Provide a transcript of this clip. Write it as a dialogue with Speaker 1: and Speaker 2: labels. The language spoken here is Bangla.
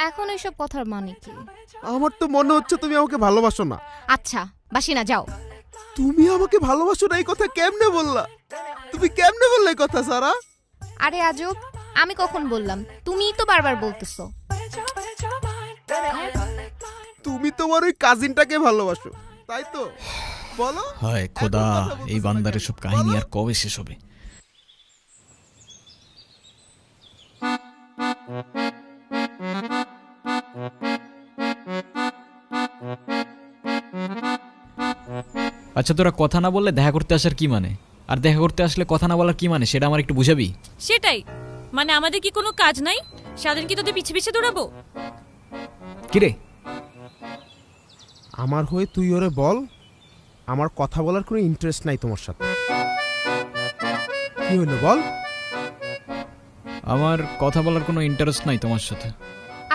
Speaker 1: এখন এসব কথার মানে কি?
Speaker 2: আমার তো মনে হচ্ছে তুমি আমাকে ভালোবাসো না।
Speaker 1: আচ্ছা বাসি না, যাও।
Speaker 2: তুমি আমাকে ভালোবাসো না এই কথা কেমনে বললা? তুমি কেমনে বললে এই কথা সারা?
Speaker 1: আরে আজব, আমি কখন বললাম? তুমিই তো বারবার বলতেছো।
Speaker 2: তুমি তোমার ওই কাজিনটাকে ভালোবাসো, তাই তো? বলো।
Speaker 3: হায় খোদা,
Speaker 2: এখন কথা বলতেছো
Speaker 3: এই
Speaker 2: না
Speaker 3: বান্দারের
Speaker 2: কেন?
Speaker 3: সব কাহিনী
Speaker 2: বলো।
Speaker 3: আর কবে শেষ হবে? আচ্ছা, তোরা কথা না বললে দেখা করতে আসার কি মানে? আর দেখা করতে আসলে কথা না বলার কি মানে, সেটা আমার একটু বুঝাবি?
Speaker 4: সেটাই, মানে আমাদের কি কোনো কাজ নাই? সারাদিন কি তোদের পিছে পিছে দৌড়াবো?
Speaker 3: কিরে,
Speaker 2: আমার হয়ে তুই ওরে বল, আমার কথা বলার কোনো ইন্টারেস্ট নাই তোমার সাথে। কি হলো বল?
Speaker 3: আমার কথা বলার কোনো ইন্টারেস্ট নাই তোমার সাথে।